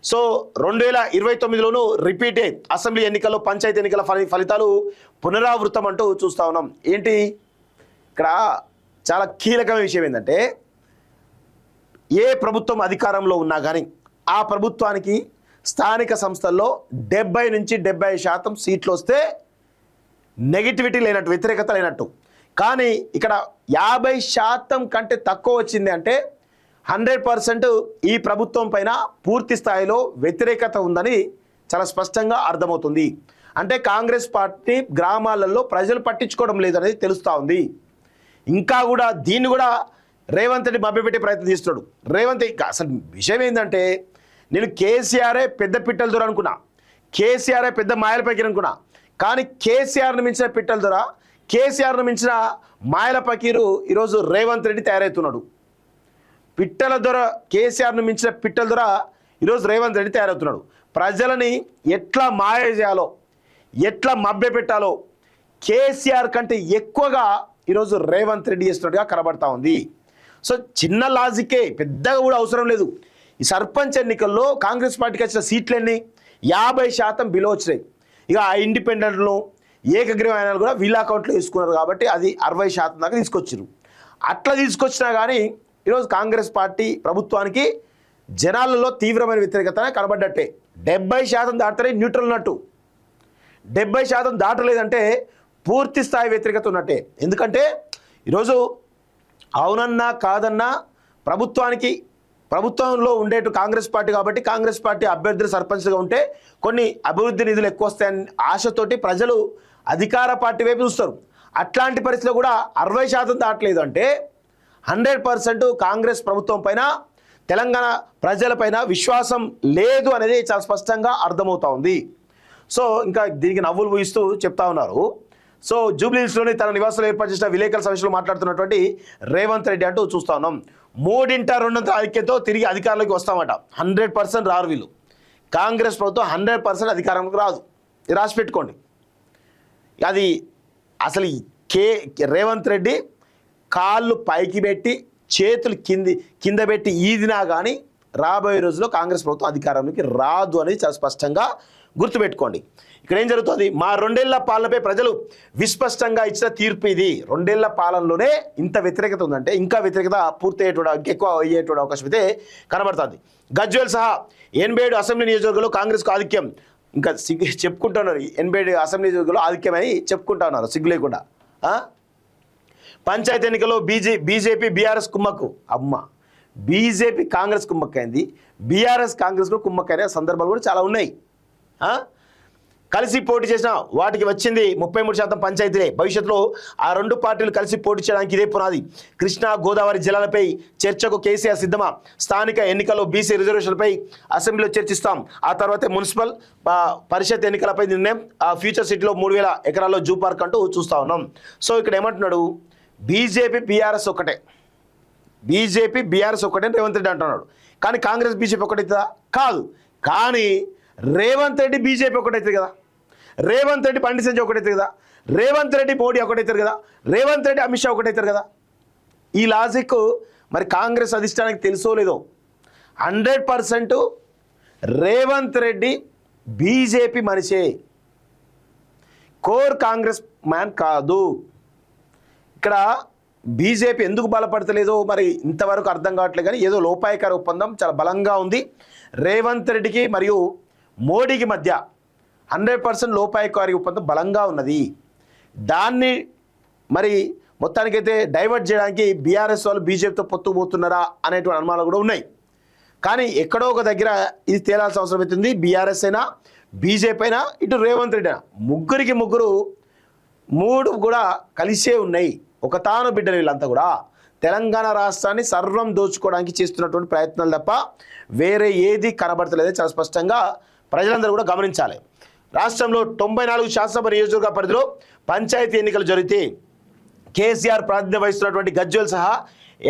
So 2029లోనూ రిపీటే assembly ఎన్నికల్లో పంచాయతీ ఎన్నికల ఫలితాలు పునరావృతం అంటూ చూస్తా ఉన్నాం. ఏంటి ఇక్కడ చాలా కీలకమైన విషయం ఏంటంటే, ఏ ప్రభుత్వం అధికారంలో ఉన్నా కానీ ఆ ప్రభుత్వానికి స్థానిక సంస్థల్లో 70 నుంచి 75% సీట్లు వస్తే నెగిటివిటీ లేనట్టు, వ్యతిరేకత లేనట్టు. కానీ ఇక్కడ 50% కంటే తక్కువ వచ్చింది అంటే 100% ఈ ప్రభుత్వం పైన పూర్తి స్థాయిలో వ్యతిరేకత ఉందని చాలా స్పష్టంగా అర్థమవుతుంది. అంటే కాంగ్రెస్ పార్టీ గ్రామాలలో ప్రజలు పట్టించుకోవడం లేదనేది తెలుస్తూ ఉంది. ఇంకా కూడా దీన్ని కూడా రేవంత్ రెడ్డి మభ్యపెట్టే ప్రయత్నం చేస్తున్నాడు. రేవంత్ అసలు విషయం ఏంటంటే, నేను కేసీఆరే పెద్ద పిట్టల దొర అనుకున్నా, కేసీఆరే పెద్ద మాయల పకీర్ అనుకున్నా. కానీ కేసీఆర్ను మించిన పిట్టల దొర, కేసీఆర్ను మించిన మాయల పకీరు ఈరోజు రేవంత్ రెడ్డి తయారవుతున్నాడు. పిట్టల దొర, కేసీఆర్ను మించిన పిట్టల దొర ఈరోజు రేవంత్ రెడ్డి తయారవుతున్నాడు. ప్రజలని ఎట్లా మాయ చేయాలో, ఎట్లా మభ్యపెట్టాలో కేసీఆర్ కంటే ఎక్కువగా ఈరోజు రేవంత్ రెడ్డి చేస్తున్నట్టుగా కనబడతా ఉంది. సో చిన్న లాజికే, పెద్దగా కూడా అవసరం లేదు. ఈ సర్పంచ్ ఎన్నికల్లో కాంగ్రెస్ పార్టీకి వచ్చిన సీట్లన్నీ 50% బిలో వచ్చినాయి. ఇక ఆ ఇండిపెండెంట్లు, ఏకగ్రీవ ఆయనాలు కూడా వీళ్ళ అకౌంట్లో తీసుకున్నారు కాబట్టి అది 60% దాకా తీసుకొచ్చారు. అట్లా తీసుకొచ్చినా కానీ ఈరోజు కాంగ్రెస్ పార్టీ ప్రభుత్వానికి జనాలలో తీవ్రమైన వ్యతిరేకత కనబడ్డట్టే. 70% దాటితే న్యూట్రల్ ఉన్నట్టు, 70% దాటలేదంటే పూర్తి స్థాయి వ్యతిరేకత ఉన్నట్టే. ఎందుకంటే ఈరోజు అవునన్నా కాదన్నా ప్రభుత్వంలో ఉండేటు కాంగ్రెస్ పార్టీ కాబట్టి కాంగ్రెస్ పార్టీ అభ్యర్థులు సర్పంచ్గా ఉంటే కొన్ని అభివృద్ధి నిధులు ఎక్కువ వస్తాయని ఆశతోటి ప్రజలు అధికార పార్టీ వైపు చూస్తారు. అట్లాంటి పరిస్థితిలో కూడా 60% దాటలేదు అంటే 100% కాంగ్రెస్ ప్రభుత్వం పైన, తెలంగాణ ప్రజలపైన విశ్వాసం లేదు అనేది చాలా స్పష్టంగా అర్థమవుతా ఉంది. సో ఇంకా దీనికి నవ్వులు పూయిస్తూ చెప్తా ఉన్నారు. సో జూబ్లీహిల్స్లోని తన నివాసంలో ఏర్పాటు చేసిన విలేకరుల సమావేశంలో మాట్లాడుతున్నటువంటి రేవంత్ రెడ్డి అంటూ చూస్తా ఉన్నాం. 3/2 ఐక్యతో తిరిగి అధికారంలోకి వస్తామట. 100% రారు వీళ్ళు. కాంగ్రెస్ ప్రభుత్వం 100% అధికారంలోకి రాదు, రాసి పెట్టుకోండి. అది అసలు రేవంత్ రెడ్డి కాళ్ళు పైకి పెట్టి చేతులు కింద పెట్టి ఈదినా కానీ రాబోయే రోజుల్లో కాంగ్రెస్ ప్రభుత్వం అధికారంలోకి రాదు అనేది చాలా స్పష్టంగా గుర్తుపెట్టుకోండి. ఇక్కడ ఏం జరుగుతుంది, మా 2 ఏళ్ల పాలనపై ప్రజలు విస్పష్టంగా ఇచ్చిన తీర్పు ఇది. 2 ఏళ్ల పాలనలోనే ఇంత వ్యతిరేకత ఉందంటే ఇంకా వ్యతిరేకత పూర్తి ఇంకెక్కువ అయ్యేటువంటి అవకాశం అయితే కనబడుతుంది. గజ్వేల్ సహా 87 అసెంబ్లీ నియోజకవర్గంలో కాంగ్రెస్కు ఆధిక్యం. ఇంకా చెప్పుకుంటున్నారు 87 అసెంబ్లీ నియోజకవర్గంలో ఆధిక్యం అని చెప్పుకుంటా ఉన్నారు సిగ్గు లేకుండా. పంచాయతీ ఎన్నికల్లో బీజేపీ బీఆర్ఎస్ కుమ్మక్కు. అమ్మ, బీజేపీ కాంగ్రెస్ కుమ్మక్కైంది, బీఆర్ఎస్ కాంగ్రెస్కు కుమ్మక్కైన సందర్భాలు కూడా చాలా ఉన్నాయి. కలిసి పోటీ చేసిన వాటికి వచ్చింది 33% పంచాయతీలే. భవిష్యత్తులో ఆ 2 పార్టీలు కలిసి పోటీ చేయడానికి ఇదే పునాది. కృష్ణా గోదావరి జిల్లాలపై చర్చకు కేసీఆర్ సిద్ధమా? స్థానిక ఎన్నికల్లో బీసీ రిజర్వేషన్లపై అసెంబ్లీలో చర్చిస్తాం. ఆ తర్వాతే మున్సిపల్ పరిషత్ ఎన్నికలపై నిర్ణయం. ఆ ఫ్యూచర్ సిటీలో 3000 ఎకరాల్లో జూ పార్క్ అంటూ చూస్తూ ఉన్నాం. సో ఇక్కడ ఏమంటున్నాడు, బీజేపీ బీఆర్ఎస్ ఒకటే, బీజేపీ బీఆర్ఎస్ ఒకటే రేవంత్ రెడ్డి అంటున్నాడు. కానీ కాంగ్రెస్ బీజేపీ ఒకటైతుందా? కాదు. కానీ రేవంత్ రెడ్డి బీజేపీ ఒకటైతుంది కదా, రేవంత్ రెడ్డి బండి సంజయ్ ఒకటైతుంది కదా, రేవంత్ రెడ్డి మోడీ ఒకటైతారు కదా, రేవంత్ రెడ్డి అమిత్ షా ఒకటైతారు కదా. ఈ లాజిక్ మరి కాంగ్రెస్ అధిష్టానానికి తెలుసో లేదో. 100% రేవంత్ రెడ్డి బీజేపీ మనిషే, కోర్ కాంగ్రెస్ మ్యాన్ కాదు. ఇక్కడ బీజేపీ ఎందుకు బలపడతలేదో మరి ఇంతవరకు అర్థం కావట్లేదు. కానీ ఏదో లోపాయకార ఒప్పందం చాలా బలంగా ఉంది. రేవంత్ రెడ్డికి మరియు మోడీకి మధ్య 100% లోపాయకారి ఒప్పందం బలంగా ఉన్నది. దాన్ని మరి మొత్తానికైతే డైవర్ట్ చేయడానికి బీఆర్ఎస్ వాళ్ళు బీజేపీతో పొత్తుపోతున్నారా అనేటువంటి అనుమానాలు కూడా ఉన్నాయి. కానీ ఎక్కడో ఒక దగ్గర ఇది తేలాల్సిన అవసరం అవుతుంది. బీఆర్ఎస్ అయినా బీజేపీ అయినా ఇటు రేవంత్ రెడ్డి అయినా ముగ్గురికి మూడు కూడా కలిసే ఉన్నాయి. ఒక తాను బిడ్డలు వీళ్ళంతా కూడా తెలంగాణ రాష్ట్రాన్ని సర్వం దోచుకోవడానికి చేస్తున్నటువంటి ప్రయత్నాలు తప్ప వేరే ఏది కనబడతలేదో చాలా స్పష్టంగా ప్రజలందరూ కూడా గమనించాలి. రాష్ట్రంలో 94 శాసనసభ నియోజకవర్గ పరిధిలో పంచాయతీ ఎన్నికలు జరిగితే కేసీఆర్ ప్రాతినిధ్యం వహిస్తున్నటువంటి గజ్వేల్ సహా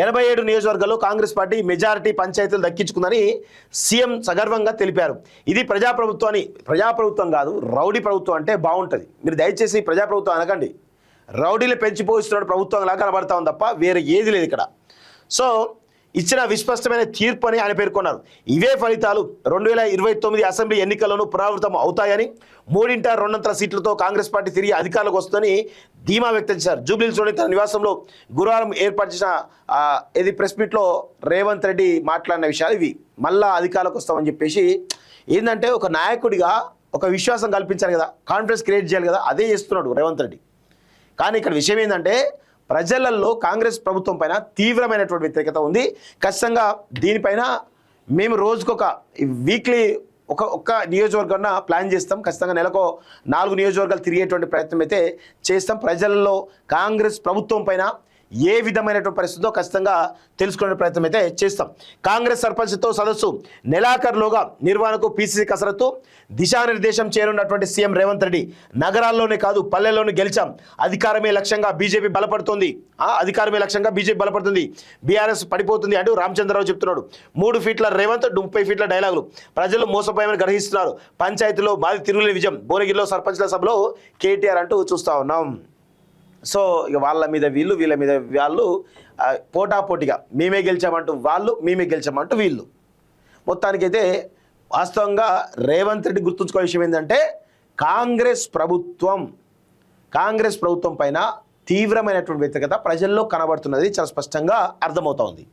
87 నియోజకవర్గాల్లో కాంగ్రెస్ పార్టీ మెజారిటీ పంచాయతీలు దక్కించుకుందని సీఎం సగర్వంగా తెలిపారు. ఇది ప్రజాప్రభుత్వం కాదు, రౌడీ ప్రభుత్వం అంటే బాగుంటుంది. మీరు దయచేసి ప్రజాప్రభుత్వం అనకండి, రౌడీలు పెంచిపోయిస్తున్న ప్రభుత్వం లాగా కనబడతా ఉంది తప్ప వేరే ఏది లేదు ఇక్కడ. సో ఇచ్చిన విస్పష్టమైన తీర్పు అని ఆయన పేర్కొన్నారు. ఇవే ఫలితాలు 2029 అసెంబ్లీ ఎన్నికల్లోనూ పునరావృతం అవుతాయని, 2/3 సీట్లతో కాంగ్రెస్ పార్టీ తిరిగి అధికారంలోకి వస్తుందని ధీమా వ్యక్తం చేశారు. జూబ్లీహిల్స్లోని తన నివాసంలో గురువారం ఏర్పాటు చేసిన ఇది ప్రెస్ మీట్లో రేవంత్ రెడ్డి మాట్లాడిన విషయాలు ఇవి. మళ్ళా అధికారంలోకి వస్తామని చెప్పేసి ఏంటంటే ఒక నాయకుడిగా ఒక విశ్వాసం కల్పించాలి కదా, కాన్ఫిడెన్స్ క్రియేట్ చేయాలి కదా, అదే చేస్తున్నాడు రేవంత్ రెడ్డి. కానీ ఇక్కడ విషయం ఏంటంటే ప్రజలలో కాంగ్రెస్ ప్రభుత్వం పైన తీవ్రమైనటువంటి వ్యతిరేకత ఉంది. ఖచ్చితంగా దీనిపైన మేము రోజుకొక వీక్లీ ఒక్క నియోజకవర్గాన్న ప్లాన్ చేస్తాం. ఖచ్చితంగా నెలకు 4 నియోజకవర్గాలు తిరిగేటువంటి ప్రయత్నం అయితే చేస్తాం. ప్రజలలో కాంగ్రెస్ ప్రభుత్వం పైన ఏ విధమైనటువంటి పరిస్థితితో ఖచ్చితంగా తెలుసుకునే ప్రయత్నం అయితే చేస్తాం. కాంగ్రెస్ సర్పంచ్తో సదస్సు నెలాఖరులోగా నిర్వహణకు పిసిసి కసరత్తు, దిశానిర్దేశం చేరున్నటువంటి సీఎం రేవంత్ రెడ్డి. నగరాల్లోనే కాదు పల్లెల్లోనూ గెలిచాం, అధికారమే లక్ష్యంగా బీజేపీ బలపడుతుంది, బీఆర్ఎస్ పడిపోతుంది అంటూ రామచంద్రరావు చెప్తున్నాడు. 3 ఫీట్ల రేవంత్, 30 ఫీట్ల డైలాగులు. ప్రజలు మోసపోయామని గ్రహిస్తున్నారు. పంచాయతీలో మాది తిరుగులేని విజయం. భువనగిరిలో సర్పంచ్ల సభలో కేటీఆర్ అంటూ చూస్తూ ఉన్నాం. సో ఇక వాళ్ళ మీద వీళ్ళు, వీళ్ళ మీద వాళ్ళు పోటాపోటీగా మేమే గెలిచామంటూ వాళ్ళు, మేమే గెలిచామంటూ వీళ్ళు. మొత్తానికైతే వాస్తవంగా రేవంత్ రెడ్డి గుర్తుంచుకోవాల్సిన విషయం ఏంటంటే కాంగ్రెస్ ప్రభుత్వం పైన తీవ్రమైనటువంటి వ్యతిరేకత ప్రజల్లో కనబడుతున్నది చాలా స్పష్టంగా అర్థమవుతా ఉంది.